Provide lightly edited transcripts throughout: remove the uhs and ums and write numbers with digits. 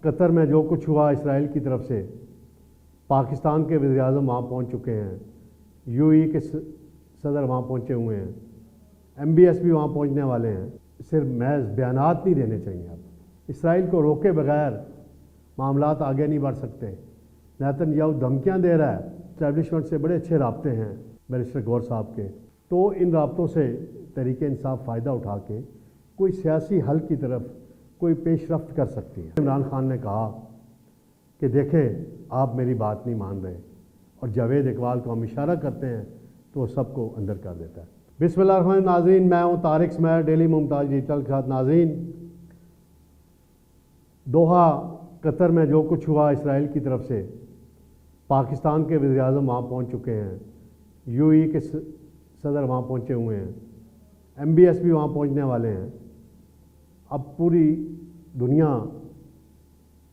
قطر میں جو کچھ ہوا اسرائیل کی طرف سے، پاکستان کے وزیر اعظم وہاں پہنچ چکے ہیں، یو اے کے صدر وہاں پہنچے ہوئے ہیں، ایم بی ایس بھی وہاں پہنچنے والے ہیں۔ صرف محض بیانات نہیں دینے چاہیے۔ اب اسرائیل کو روکے بغیر معاملات آگے نہیں بڑھ سکتے۔ نیتن یاہو دھمکیاں دے رہا ہے۔ اسٹیبلشمنٹ سے بڑے اچھے رابطے ہیں بیرسٹر غور صاحب کے، تو ان رابطوں سے تحریک انصاف فائدہ اٹھا کے کوئی سیاسی حل کی طرف کوئی پیش رفت کر سکتی ہے۔ عمران خان نے کہا کہ دیکھیں آپ میری بات نہیں مان رہے، اور جاوید اقبال کو ہم اشارہ کرتے ہیں تو وہ سب کو اندر کر دیتا ہے۔ بسم اللہ الرحمن الرحیم۔ ناظرین، میں ہوں طارق سمیر، ڈیلی ممتاز ڈیجیٹل کے ساتھ۔ ناظرین، دوحہ قطر میں جو کچھ ہوا اسرائیل کی طرف سے، پاکستان کے وزیر اعظم وہاں پہنچ چکے ہیں، یو اے کے صدر وہاں پہنچے ہوئے ہیں، ایم بی ایس بھی وہاں پہنچنے والے ہیں۔ اب پوری دنیا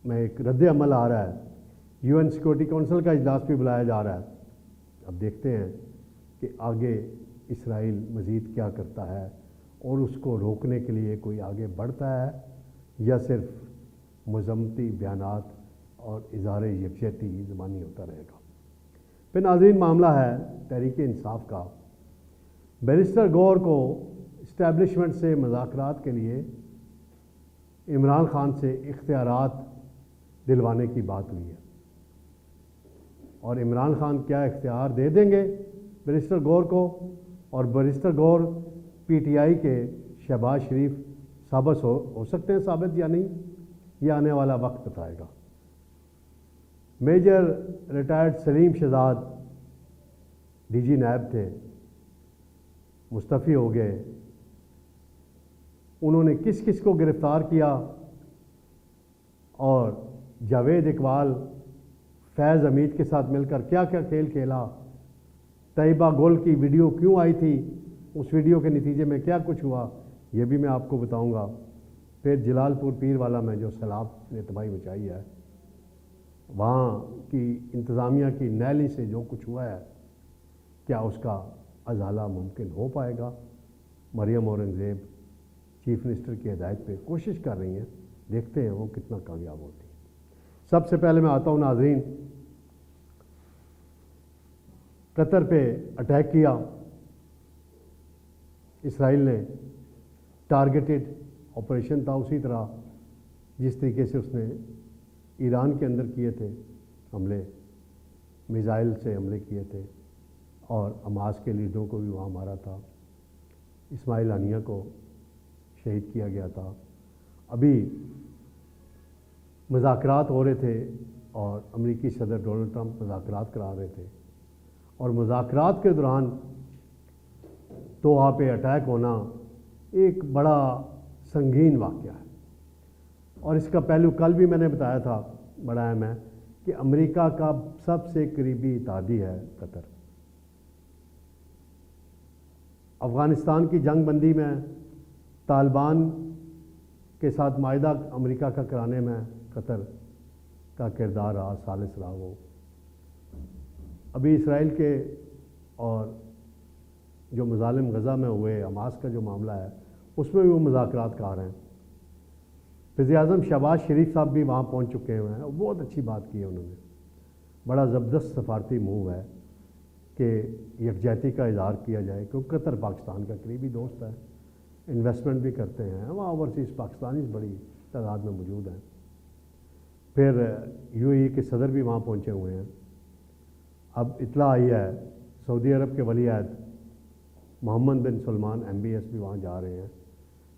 میں ایک رد عمل آ رہا ہے، یو این سیکورٹی کونسل کا اجلاس بھی بلایا جا رہا ہے۔ اب دیکھتے ہیں کہ آگے اسرائیل مزید کیا کرتا ہے، اور اس کو روکنے کے لیے کوئی آگے بڑھتا ہے یا صرف مذمتی بیانات اور اظہار یکجہتی زبانی ہوتا رہے گا۔ پھر ناظرین، معاملہ ہے تحریک انصاف کا۔ بیرسٹر غور کو اسٹیبلشمنٹ سے مذاکرات کے لیے عمران خان سے اختیارات دلوانے کی بات ہوئی ہے، اور عمران خان کیا اختیار دے دیں گے بیرسٹر غور کو، اور بیرسٹر غور پی ٹی آئی کے شہباز شریف ثابت ہو سکتے ہیں ثابت یا نہیں، یہ آنے والا وقت بتائے گا۔ میجر ریٹائرڈ سلیم شہزاد ڈی جی نیب تھے، مستعفی ہو گئے۔ انہوں نے کس کس کو گرفتار کیا، اور جاوید اقبال فیض حمید کے ساتھ مل کر کیا کیا کھیل کھیلا، طیبہ گل کی ویڈیو کیوں آئی تھی، اس ویڈیو کے نتیجے میں کیا کچھ ہوا، یہ بھی میں آپ کو بتاؤں گا۔ پھر جلال پور پیر والا میں جو سیلاب نے تباہی مچائی ہے، وہاں کی انتظامیہ کی نیلی سے جو کچھ ہوا ہے، کیا اس کا ازالہ ممکن ہو پائے گا؟ مریم اورنگزیب چیف منسٹر کی ہدایت پہ کوشش کر رہی ہیں، دیکھتے ہیں وہ کتنا کامیاب ہوتی ہیں۔ سب سے پہلے میں آتا ہوں ناظرین، قطر پہ اٹیک کیا اسرائیل نے، ٹارگیٹڈ آپریشن تھا، اسی طرح جس طریقے سے اس نے ایران کے اندر کیے تھے حملے، میزائل سے حملے کیے تھے، اور حماس کے لیڈروں کو بھی وہاں مارا تھا، اسماعیل ہنیہ کو شہید کیا گیا تھا۔ ابھی مذاکرات ہو رہے تھے، اور امریکی صدر ڈونلڈ ٹرمپ مذاکرات کرا رہے تھے، اور مذاکرات کے دوران دوحہ پہ اٹیک ہونا ایک بڑا سنگین واقعہ ہے، اور اس کا پہلو کل بھی میں نے بتایا تھا، بڑا اہم ہے، کہ امریکہ کا سب سے قریبی اتحادی ہے قطر۔ افغانستان کی جنگ بندی میں طالبان کے ساتھ معاہدہ امریکہ کا کرانے میں قطر کا کردار رہا، ثالث رہا وہ۔ ابھی اسرائیل کے اور جو مظالم غزہ میں ہوئے، حماس کا جو معاملہ ہے، اس میں بھی وہ مذاکرات کر رہے ہیں۔ وزیر اعظم شہباز شریف صاحب بھی وہاں پہنچ چکے ہوئے ہیں، بہت اچھی بات کی ہے انہوں نے، بڑا زبردست سفارتی موو ہے کہ یکجہتی کا اظہار کیا جائے، کیونکہ قطر پاکستان کا قریبی دوست ہے، انویسٹمنٹ بھی کرتے ہیں وہاں، اوورسیز پاکستانی بڑی تعداد میں موجود ہیں۔ پھر یو اے کے صدر بھی وہاں پہنچے ہوئے ہیں۔ اب اطلاع آئی ہے سعودی عرب کے ولی عہد محمد بن سلمان ایم بی ایس بھی وہاں جا رہے ہیں،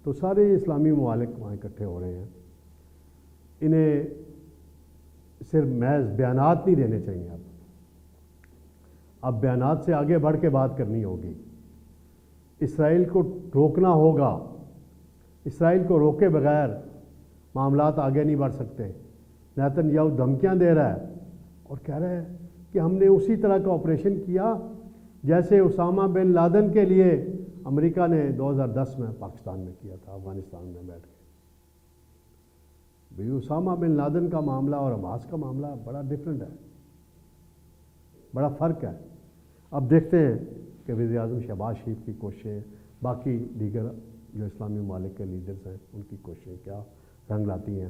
تو سارے اسلامی ممالک وہاں اکٹھے ہو رہے ہیں۔ انہیں صرف محض بیانات نہیں دینے چاہیے، اب بیانات سے آگے بڑھ کے بات کرنی ہوگی۔ اسرائیل کو روکنا ہوگا، اسرائیل کو روکے بغیر معاملات آگے نہیں بڑھ سکتے۔ نیتن یاہو دھمکیاں دے رہا ہے، اور کہہ رہا ہے کہ ہم نے اسی طرح کا آپریشن کیا جیسے اسامہ بن لادن کے لیے امریکہ نے 2010 میں پاکستان میں کیا تھا، افغانستان میں بیٹھ کے۔ بھئی اسامہ بن لادن کا معاملہ اور حماس کا معاملہ بڑا ڈفرینٹ ہے، بڑا فرق ہے۔ اب دیکھتے ہیں کہ وزیر اعظم شہباز شریف کی کوششیں، باقی دیگر جو اسلامی ممالک کے لیڈرز ہیں ان کی کوششیں کیا رنگ لاتی ہیں۔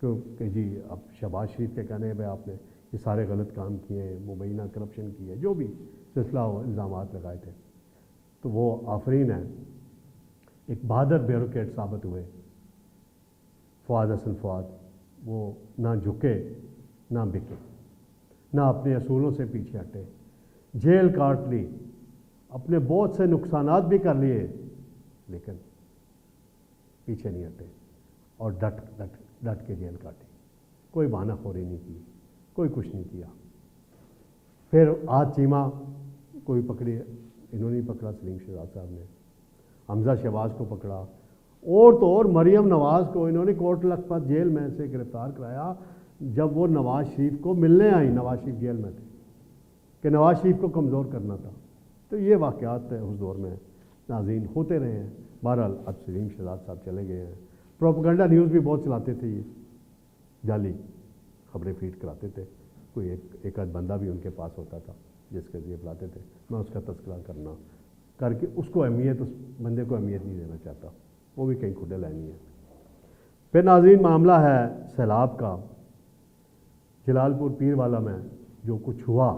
کہ جی اب شہباز شریف کے کہنے بھائی آپ نے یہ سارے غلط کام کیے ہیں، مبینہ کرپشن کی ہے، جو بھی سلسلہ الزامات لگائے تھے، تو وہ آفرین ہیں ایک بہادر بیوروکریٹ ثابت ہوئے فواد حسن فواد. وہ نہ جھکے نہ بکے، نہ اپنے اصولوں سے پیچھے ہٹے، جیل کاٹ لی، اپنے بہت سے نقصانات بھی کر لیے، لیکن پیچھے نہیں ہٹے اور ڈٹ کے جیل کاٹی. کوئی بہانہ خوری نہیں کی، کوئی کچھ نہیں کیا. پھر آج چیمہ کوئی پکڑی، انہوں نے پکڑا سلیم شہزاد صاحب نے، حمزہ شہباز کو پکڑا، اور تو اور مریم نواز کو انہوں نے کوٹ لکھپت جیل میں سے گرفتار کرایا جب وہ نواز شریف کو ملنے آئی. نواز شریف جیل میں تھے کہ نواز شریف کو کمزور کرنا تھا. تو یہ واقعات اس دور میں ناظرین ہوتے رہے ہیں. بہرحال اب سلیم شہزاد صاحب چلے گئے ہیں. پروپیگنڈا نیوز بھی بہت چلاتے تھے، یہ جعلی خبریں فیڈ کراتے تھے. کوئی ایک آدھ بندہ بھی ان کے پاس ہوتا تھا جس کے ذریعے بلاتے تھے. میں اس کا تذکرہ کرنا کر کے اس کو اہمیت، اس بندے کو اہمیت نہیں دینا چاہتا، وہ بھی کہیں کھڈے لینی ہے. پھر ناظرین معاملہ ہے سیلاب کا. جلال پور پیر والا میں جو کچھ ہوا،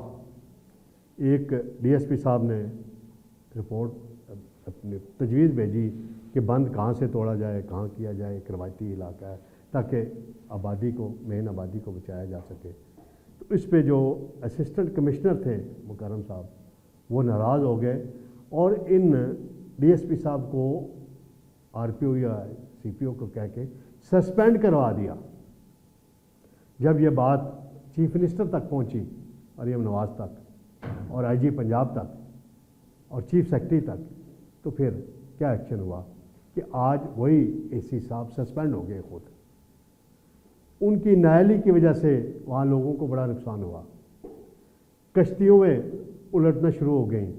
ایک ڈی ایس پی صاحب نے رپورٹ اپنی تجویز بھیجی کہ بند کہاں سے توڑا جائے، کہاں کیا جائے. ایک روایتی علاقہ ہے تاکہ آبادی کو، مین آبادی کو بچایا جا سکے. تو اس پہ جو اسسٹنٹ کمشنر تھے مکرم صاحب، وہ ناراض ہو گئے اور ان ڈی ایس پی صاحب کو آر پی او یا سی پی او کو کہہ کے سسپینڈ کروا دیا. جب یہ بات چیف منسٹر تک پہنچی، مریم نواز تک اور آئی جی پنجاب تک اور چیف سیکرٹری تک، تو پھر کیا ایکشن ہوا کہ آج وہی اے سی صاحب سسپینڈ ہو گئے. خود ان کی نااہلی کی وجہ سے وہاں لوگوں کو بڑا نقصان ہوا. کشتیوں میں الٹنا شروع ہو گئیں.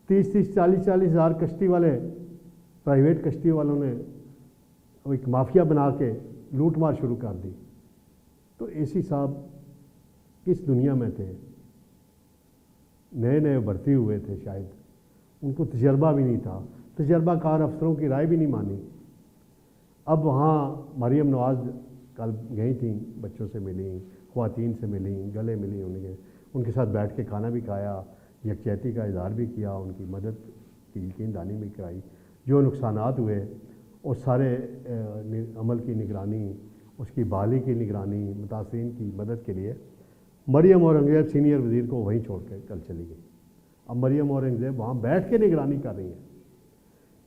30-40 ہزار کشتی والے، پرائیویٹ کشتی والوں نے ایک مافیا بنا کے لوٹ مار شروع کر دی. تو اے سی صاحب کس دنیا میں تھے؟ نئے نئے بھرتی ہوئے تھے، شاید ان کو تجربہ بھی نہیں تھا. تجربہ کار افسروں کی رائے بھی نہیں مانی. اب وہاں مریم نواز کل گئی تھیں، بچوں سے ملیں، خواتین سے ملیں، گلے ملی، ان کے ساتھ بیٹھ کے کھانا بھی کھایا، یکجہتی کا اظہار بھی کیا، ان کی مدد کی یقین دہانی بھی کرائی. جو نقصانات ہوئے اور سارے عمل کی نگرانی، اس کی بحالی کی نگرانی، متاثرین کی مدد کے لیے مریم اورنگزیب سینئر وزیر کو وہیں چھوڑ کے کل چلی گئی. اب مریم اورنگزیب وہاں بیٹھ کے نگرانی کر رہی ہیں.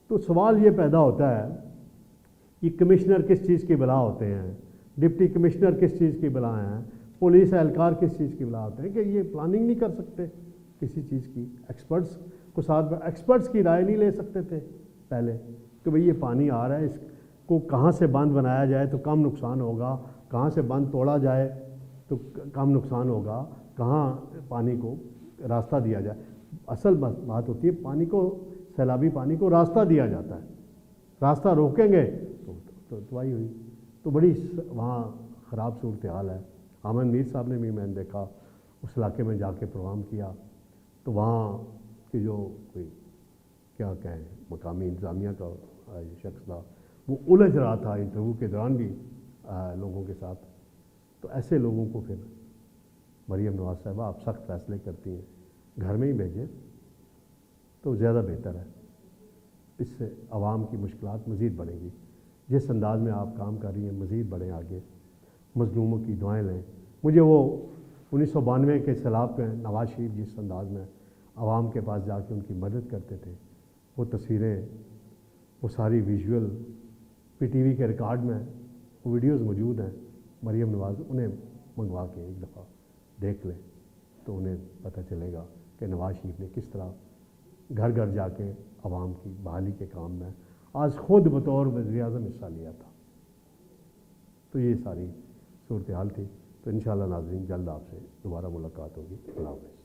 تو سوال یہ پیدا ہوتا ہے کہ کمشنر کس چیز کی بلا ہوتے ہیں، ڈپٹی کمشنر کس چیز کی بلا ہیں، پولیس اہلکار کس چیز کی بلا ہوتے ہیں، کہ یہ پلاننگ نہیں کر سکتے کسی چیز کی. ایکسپرٹس کو ساتھ، ایکسپرٹس کی رائے نہیں لے سکتے تھے پہلے کہ بھئی یہ پانی آ رہا ہے، اس کو کہاں سے بند بنایا جائے تو کم نقصان ہوگا، کہاں سے بند توڑا جائے تو کم نقصان ہوگا، کہاں پانی کو راستہ دیا جائے. اصل بات ہوتی ہے پانی کو، سیلابی پانی کو راستہ دیا جاتا ہے. راستہ روکیں گے تو تباہی ہوئی. تو بڑی وہاں خراب صورتحال ہے. احمد میر صاحب نے بھی، میں نے دیکھا اس علاقے میں جا کے پروگرام کیا، تو وہاں کی جو کوئی کیا کہیں مقامی انتظامیہ کا شخص تھا، وہ الجھ رہا تھا انٹرویو کے دوران بھی لوگوں کے ساتھ. تو ایسے لوگوں کو پھر مریم نواز صاحبہ آپ سخت فیصلے کرتی ہیں، گھر میں ہی بھیجیں تو زیادہ بہتر ہے. اس سے عوام کی مشکلات مزید بڑھیں گی. جس انداز میں آپ کام کر رہی ہیں مزید بڑھیں آگے. مظلوموں کی دعائیں لیں. مجھے وہ 1992 کے سیلاب میں نواز شریف جس انداز میں عوام کے پاس جا کے ان کی مدد کرتے تھے، وہ تصویریں، وہ ساری ویژول پی ٹی وی کے ریکارڈ میں وہ ویڈیوز موجود ہیں. مریم نواز انہیں منگوا کے ایک دفعہ دیکھ لیں تو انہیں پتہ چلے گا کہ نواز شریف نے کس طرح گھر گھر جا کے عوام کی بحالی کے کام میں آج خود بطور وزیر اعظم حصہ لیا تھا. تو یہ ساری صورتحال تھی. تو انشاءاللہ ناظرین جلد آپ سے دوبارہ ملاقات ہوگی. اللہ حافظ.